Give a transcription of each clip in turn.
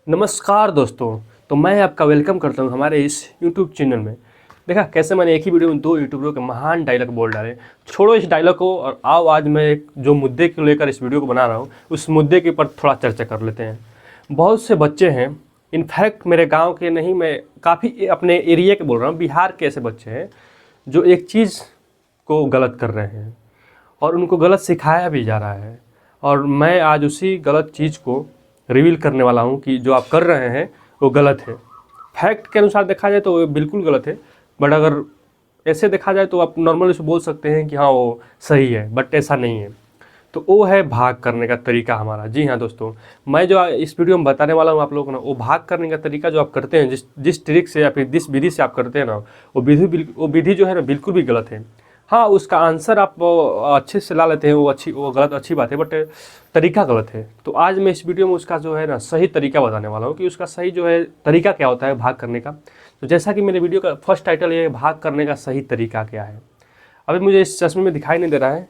नमस्कार दोस्तों। तो मैं आपका वेलकम करता हूं हमारे इस YouTube चैनल में। देखा कैसे मैंने एक ही वीडियो में 2 यूट्यूबरों के महान डायलॉग बोल डाले। छोड़ो इस डायलॉग को और आओ आज मैं एक जो मुद्दे को लेकर इस वीडियो को बना रहा हूं उस मुद्दे के ऊपर थोड़ा चर्चा कर लेते हैं। बहुत से बच्चे हैं, इनफैक्ट मेरे गाँव के नहीं, मैं काफ़ी अपने एरिया के बोल रहा हूँ, बिहार के ऐसे बच्चे हैं जो एक चीज़ को गलत कर रहे हैं और उनको गलत सिखाया भी जा रहा है। और मैं आज उसी गलत चीज़ को रिवील करने वाला हूँ कि जो आप कर रहे हैं वो गलत है। फैक्ट के अनुसार देखा जाए तो वो बिल्कुल गलत है, बट अगर ऐसे देखा जाए तो आप नॉर्मल इसे बोल सकते हैं कि हाँ वो सही है, बट ऐसा नहीं है। तो वो है भाग करने का तरीका हमारा। जी हाँ दोस्तों, मैं जो इस वीडियो में बताने वाला हूँ आप लोगों को ना, वो भाग करने का तरीका जो आप करते हैं, जिस ट्रिक से या फिर जिस विधि से आप करते हैं ना, वो विधि जो है ना बिल्कुल भी गलत है। हाँ, उसका आंसर आप अच्छे से ला लेते हैं, वो गलत अच्छी बात है, बट तरीका गलत है। तो आज मैं इस वीडियो में उसका जो है ना सही तरीका बताने वाला हूँ कि उसका सही जो है तरीका क्या होता है भाग करने का। तो जैसा कि मेरे वीडियो का फर्स्ट टाइटल ये है, भाग करने का सही तरीका क्या है। अभी मुझे इस चश्मे में दिखाई नहीं दे रहा है,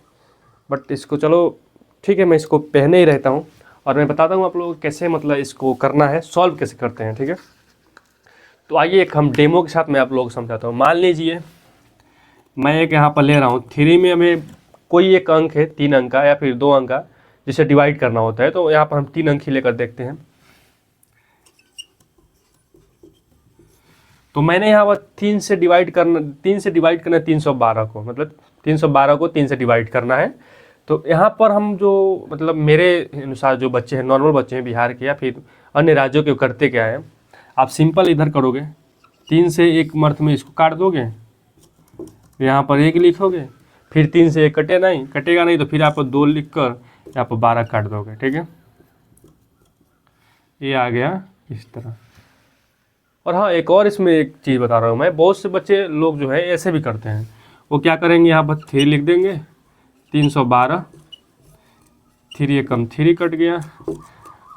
बट इसको चलो ठीक है, मैं इसको पहने ही रहता हूँ और मैं बताता हूँ आप लोगों को कैसे मतलब इसको करना है, सॉल्व कैसे करते हैं। ठीक है, तो आइए एक हम डेमो के साथ मैं आप लोगों को समझाता हूँ। मान लीजिए मैं एक यहाँ पर ले रहा हूँ, 3 में हमें कोई एक अंक है 3 अंक का या फिर 2 अंक का जिसे डिवाइड करना होता है। तो यहाँ पर हम 3 अंक ही लेकर देखते हैं। तो मैंने यहाँ पर 3 से डिवाइड करना 312 को, मतलब 312 को 3 से डिवाइड करना है। तो यहाँ पर हम जो मतलब मेरे अनुसार जो बच्चे हैं, नॉर्मल बच्चे हैं बिहार के या फिर अन्य राज्यों के, करते क्या है, आप सिंपल इधर करोगे, 3 से 1 मर्थ में इसको काट दोगे, यहाँ पर 1 लिखोगे, फिर 3 से 1 कटेगा नहीं तो फिर आप 2 लिख कर यहाँ पर 12 काट दोगे। ठीक है, ये आ गया इस तरह। और हाँ, एक और इसमें एक चीज़ बता रहा हूँ मैं, बहुत से बच्चे लोग जो है ऐसे भी करते हैं। वो क्या करेंगे, यहाँ पर 3 लिख देंगे, 312, 3 एकम 3 कट गया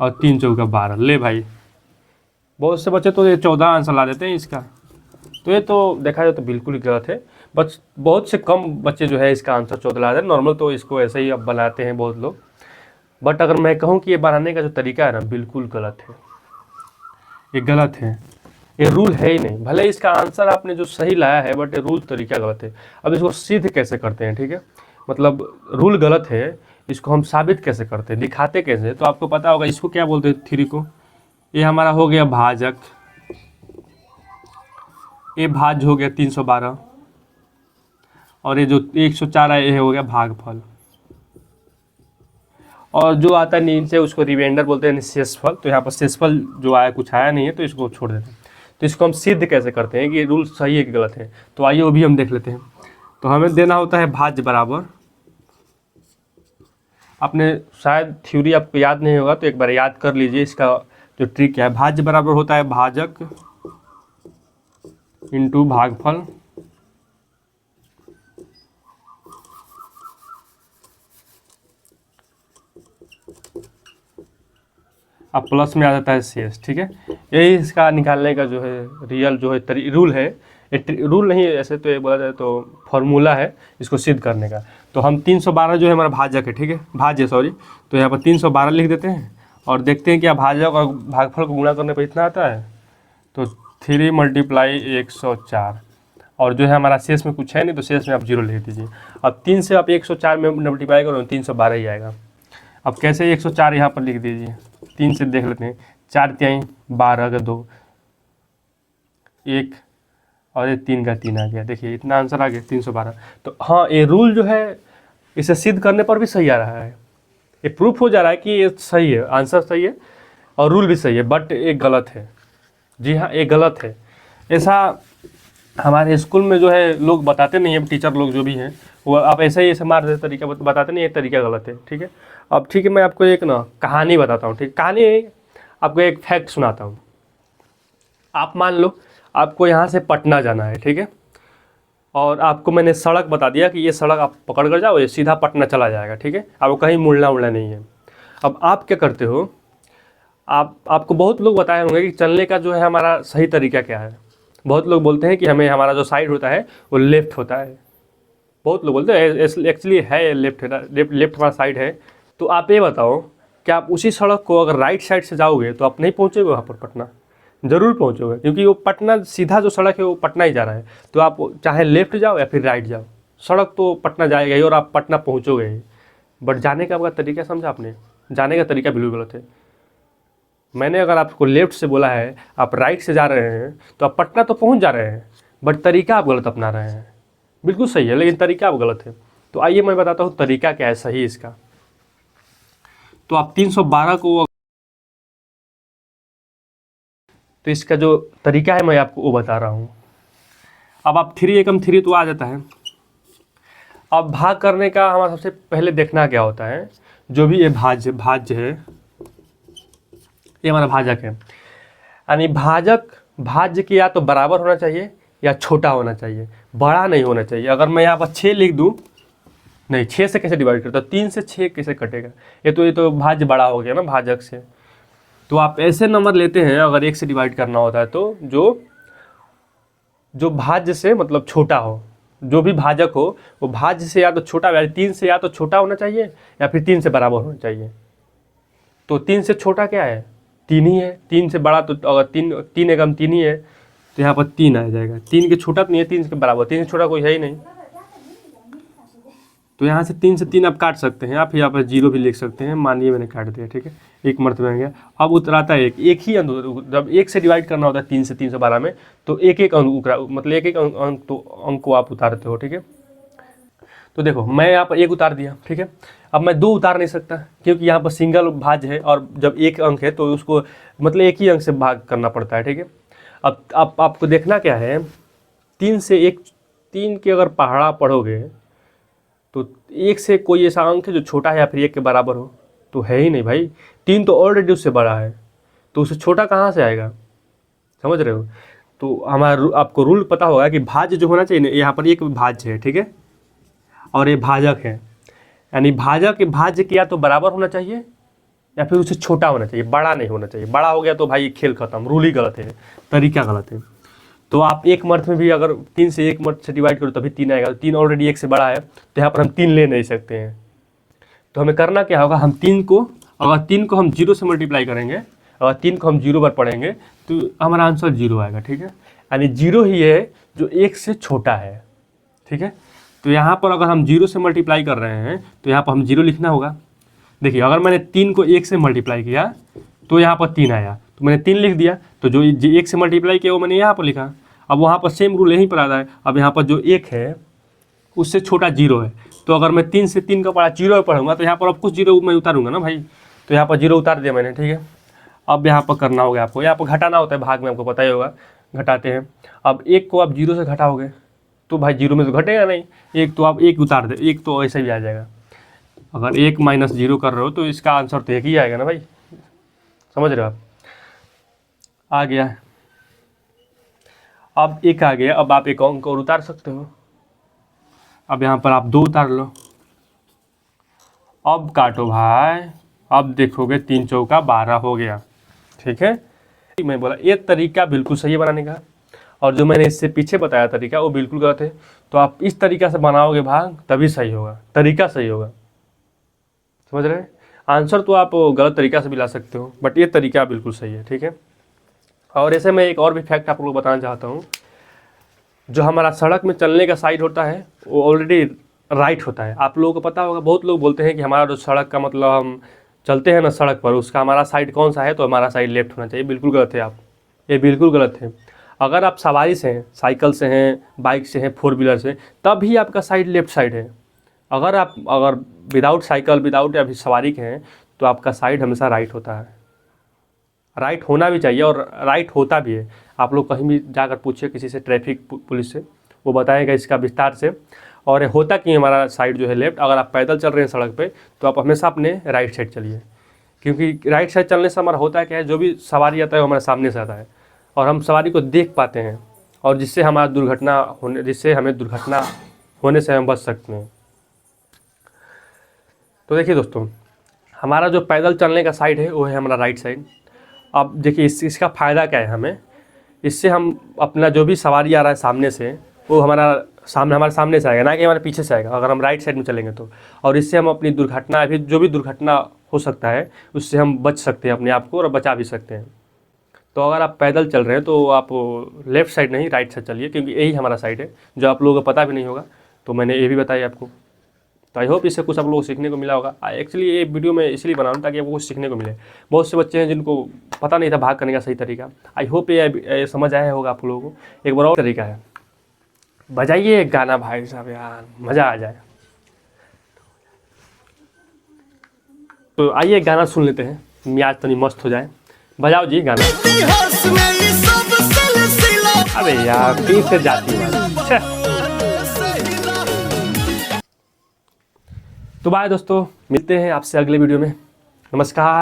और 3 चौका 12। ले भाई, बहुत से बच्चे तो ये 14 आंसर ला देते हैं इसका। तो ये तो देखा जाए तो बिल्कुल ही गलत है। बस बहुत से कम बच्चे जो है इसका आंसर 14 ला देते हैं। नॉर्मल तो इसको ऐसे ही अब बनाते हैं बहुत लोग, बट अगर मैं कहूँ कि ये बनाने का जो तरीका है ना बिल्कुल गलत है, ये गलत है, ये रूल है ही नहीं। भले इसका आंसर आपने जो सही लाया है, बट ये रूल तरीका गलत है। अब इसको सिद्ध कैसे करते हैं, ठीक है, मतलब रूल गलत है, इसको हम साबित कैसे करते हैं, दिखाते कैसे। तो आपको पता होगा इसको क्या बोलते हैं, 3 को। ये हमारा हो गया भाजक, ये भाज्य हो गया 312, और ये जो 104 है ये हो गया भागफल। और जो आता है नीचे उसको रिमाइंडर बोलते हैं, शेषफल। तो यहाँ पर शेषफल जो आया कुछ आया नहीं है तो इसको छोड़ देते हैं। तो इसको हम सिद्ध कैसे करते हैं कि रूल सही है कि गलत है, तो आइए वो भी हम देख लेते हैं। तो हमें देना होता है भाज्य बराबर, आपने शायद थ्योरी आपको याद नहीं होगा तो एक बार याद कर लीजिए। इसका जो ट्रिक है, भाज्य बराबर होता है भाजक इंटू भागफल, अब प्लस में आ जाता है शेष। ठीक है, यही इसका निकालने का जो है रियल जो है रूल है। रूल नहीं है ऐसे, तो ये बोला जाए तो फॉर्मूला है इसको सिद्ध करने का। तो हम 312 जो है हमारा भाजक है, ठीक है, भाज्य सॉरी। तो यहाँ पर 312 लिख देते हैं और देखते हैं क्या भाजक और भागफल को गुणा करने पर इतना आता है। तो 3 × 104, और जो है हमारा शेष में कुछ है नहीं तो शेष में आप 0 लिख दीजिए। अब 3 से आप 104 में मल्टीप्लाई करो 312 ही आएगा। अब कैसे 104 यहाँ पर लिख दीजिए, 3 से देख लेते हैं, 4 × 12 का 2, 1 और ये 3 का 3 आ गया। देखिए इतना आंसर आ गया 312। तो हाँ, ये रूल जो है इसे सिद्ध करने पर भी सही आ रहा है, ये प्रूफ हो जा रहा है कि ये सही है, आंसर सही है और रूल भी सही है, बट ये गलत है। जी हाँ, ये गलत है। ऐसा हमारे स्कूल में जो है लोग बताते नहीं है, टीचर लोग जो भी हैं वो आप ऐसे ही ऐसे मार देते तरीका बताते नहीं, ये तरीका गलत है। ठीक है, अब ठीक है, मैं आपको एक ना कहानी बताता हूँ। ठीक, कहानी आपको एक फैक्ट सुनाता हूँ। आप मान लो आपको यहाँ से पटना जाना है, ठीक है, और आपको मैंने सड़क बता दिया कि ये सड़क आप पकड़ कर जाओ, ये सीधा पटना चला जाएगा। ठीक है, आपको कहीं मुड़ना उड़ना नहीं है। अब आप क्या करते हो, आपको बहुत लोग बताए होंगे कि चलने का जो है हमारा सही तरीका क्या है। बहुत लोग बोलते हैं कि हमें हमारा जो साइड होता है वो लेफ़्ट होता है। बहुत लोग बोलते हैं एक्चुअली है लेफ्ट हमारा साइड है। तो आप ये बताओ क्या आप उसी सड़क को अगर राइट साइड से जाओगे तो आप नहीं पहुँचोगे वहाँ पर पटना? ज़रूर पहुँचोगे, क्योंकि वो पटना सीधा जो सड़क है वो पटना ही जा रहा है। तो आप चाहे लेफ्ट जाओ या फिर राइट जाओ, सड़क तो पटना जाएगा ही और आप पटना पहुँचोगे ही। बट जाने का आपका तरीका समझा आपने? जाने का तरीका बिल्कुल गलत है। मैंने अगर आपको लेफ्ट से बोला है, आप राइट से जा रहे हैं, तो आप पटना तो पहुंच जा रहे हैं, बट तरीका आप गलत अपना रहे हैं। बिल्कुल सही है लेकिन तरीका आप गलत है। तो आइए मैं बताता हूँ तरीका क्या है सही इसका। तो आप 312 को, तो इसका जो तरीका है मैं आपको वो बता रहा हूँ। अब आप 3 एकम 3 तो आ जाता है। अब भाग करने का हमारा सबसे पहले देखना क्या होता है, जो भी ये भाज्य है, ये हमारा भाजक है। यानी भाज्य की या तो बराबर होना चाहिए या छोटा होना चाहिए, बड़ा नहीं होना चाहिए। अगर मैं यहाँ पर 6 लिख दूँ, नहीं 6 से कैसे डिवाइड करता, 3 से 6 कैसे कटेगा? ये तो भाज्य बड़ा हो गया ना भाजक से। तो आप ऐसे नंबर लेते हैं, अगर 1 से डिवाइड करना होता है तो जो भाज्य से मतलब छोटा हो, जो भी भाजक हो वो भाज्य से या तो छोटा, 3 से या तो छोटा होना चाहिए या फिर 3 से बराबर होना चाहिए। तो 3 से छोटा क्या है? 3 ही है। 3 से बड़ा तो अगर 3 एकम 3 ही है, तो यहाँ पर 3 आ जाएगा। 3 के छोटा तो नहीं है, 3 के बराबर, 3 से छोटा कोई है ही नहीं। तो यहाँ से 3 से 3 आप काट सकते हैं, आप यहाँ पर 0 भी लिख सकते हैं। मानिए मैंने काट दिया, ठीक है, एक मर्तबे में गया। अब उतराता है एक ही अंक। जब 1 से डिवाइड करना होता है 3 से 312 में, तो एक एक अंक मतलब एक अंक तो अंक को आप उतारते हो, ठीक है। तो देखो मैं यहाँ पर 1 उतार दिया, ठीक है। अब मैं 2 उतार नहीं सकता, क्योंकि यहाँ पर सिंगल भाज्य है और जब एक अंक है तो उसको मतलब एक ही अंक से भाग करना पड़ता है, ठीक है। अब आपको देखना क्या है, 3 के अगर पहाड़ा पढ़ोगे तो 1 से कोई ऐसा अंक है जो छोटा है या फिर 1 के बराबर हो? तो है ही नहीं भाई। 3 तो ऑलरेडी उससे बड़ा है, तो उससे छोटा कहाँ से आएगा? समझ रहे हो? तो हमारा आपको रूल पता होगा कि भाज्य जो होना चाहिए ना, यहाँ पर एक भाज्य है, ठीक है, और ये भाजक है। यानी भाज्य के या तो बराबर होना चाहिए या फिर उससे छोटा होना चाहिए, बड़ा नहीं होना चाहिए। बड़ा हो गया तो भाई खेल खत्म, रूल ही गलत है, तरीका गलत है। तो आप एक मर्थ में भी अगर 3 से 1 मर्थ से डिवाइड करो तभी 3 आएगा। 3 ऑलरेडी 1 से बड़ा है, तो यहाँ पर हम 3 ले नहीं सकते हैं। तो हमें करना क्या होगा, हम 3 को हम 0 से मल्टीप्लाई करेंगे, अगर 3 को हम 0 पर पढ़ेंगे तो हमारा आंसर 0 आएगा, ठीक है। यानी 0 ही है जो 1 से छोटा है, ठीक है। तो यहाँ पर अगर हम 0 से मल्टीप्लाई कर रहे हैं तो यहाँ पर हम 0 लिखना होगा। देखिए अगर मैंने 3 को 1 से मल्टीप्लाई किया तो यहाँ पर 3 आया, तो मैंने 3 लिख दिया। तो जो 1 से मल्टीप्लाई किया वो मैंने यहाँ पर लिखा। अब वहाँ पर सेम रूल यहीं पर आता है। अब यहाँ पर जो 1 है उससे छोटा 0 है, तो अगर मैं 3 से 3 का पढ़ा 0 में पढ़ूंगा तो यहाँ पर अब कुछ 0 मैं उतारूंगा ना भाई। तो यहाँ पर 0 उतार दिया मैंने, ठीक है। अब यहाँ पर करना होगा आपको, यहाँ पर घटाना होता है भाग में, आपको पता ही होगा घटाते हैं। अब 1 को आप 0 से घटाओगे तो भाई 0 में तो घटेगा नहीं, 1 तो आप 1 उतार दे, 1 तो ऐसे भी आ जाएगा। अगर 1 माइनस 0 कर रहे हो तो इसका आंसर तो 1 ही आएगा ना भाई, समझ रहे हो आप? आ गया। अब 1 आ गया, अब आप एक अंक और उतार सकते हो। अब यहाँ पर आप 2 उतार लो, अब काटो भाई, अब देखोगे 3 चौका 12 हो गया, ठीक है। मैं बोला ये तरीका बिल्कुल सही है बनाने का, और जो मैंने इससे पीछे बताया तरीका वो बिल्कुल गलत है। तो आप इस तरीका से बनाओगे भाग तभी सही होगा, तरीका सही होगा, समझ रहे हैं। आंसर तो आप गलत तरीका से भी ला सकते हो, बट ये तरीका बिल्कुल सही है, ठीक है। और ऐसे मैं एक और भी फैक्ट आप लोग बताना चाहता हूँ। जो हमारा सड़क में चलने का साइड होता है वो ऑलरेडी राइट होता है। आप लोगों को पता होगा, बहुत लोग बोलते हैं कि हमारा जो सड़क का मतलब हम चलते हैं ना सड़क पर, उसका हमारा साइड कौन सा है, तो हमारा साइड लेफ्ट होना चाहिए। बिल्कुल गलत है, आप ये बिल्कुल गलत है। अगर आप सवारी से हैं, साइकिल से हैं, बाइक से हैं, 4 व्हीलर से, तब ही आपका साइड लेफ्ट साइड है। अगर विदाउट साइकिल, विदाउट या फिर सवारी के हैं, तो आपका साइड हमेशा राइट होता है। राइट होना भी चाहिए और राइट होता भी है। आप लोग कहीं भी जाकर पूछिए किसी से, ट्रैफिक पुलिस से, वो बताएगा इसका विस्तार से। और होता कि हमारा साइड जो है लेफ्ट। अगर आप पैदल चल रहे हैं सड़क पे तो आप हमेशा अपने राइट साइड चलिए, क्योंकि राइट साइड चलने से हमारा होता है क्या है, जो भी सवारी आता है वो हमारे सामने से आता है और हम सवारी को देख पाते हैं, और जिससे हमें दुर्घटना होने से हम बच सकते हैं। तो देखिए दोस्तों, हमारा जो पैदल चलने का साइड है वो है हमारा राइट साइड। अब देखिए इसका फ़ायदा क्या है हमें, इससे हम अपना जो भी सवारी आ रहा है सामने से वो हमारे सामने से आएगा, ना कि हमारे पीछे से आएगा अगर हम राइट साइड में चलेंगे तो। और इससे हम अपनी दुर्घटना, अभी जो भी दुर्घटना हो सकता है उससे हम बच सकते हैं अपने आप को, और बचा भी सकते हैं। तो अगर आप पैदल चल रहे हैं तो आप लेफ़्ट साइड नहीं राइट साइड चलिए, क्योंकि यही हमारा साइड है, जो आप लोगों को पता भी नहीं होगा। तो मैंने ये भी बताया आपको। तो आई होप इससे कुछ आप लोगों को सीखने को मिला होगा। एक्चुअली ये वीडियो मैं इसलिए बना रहा हूँ ताकि आपको कुछ सीखने को मिले। बहुत से बच्चे हैं जिनको पता नहीं था भाग करने का सही तरीका। आई होप ये समझ आया होगा आप लोगों को। एक बार और तरीका है, बजाइए एक गाना भाई साहब, यार मज़ा आ जाए। तो आइए एक गाना सुन लेते हैं, मियाज तनी मस्त हो जाए। बजाओ जी गाना। अरे यार फिर से जाती है। तो बाय दोस्तों, मिलते हैं आपसे अगले वीडियो में। नमस्कार।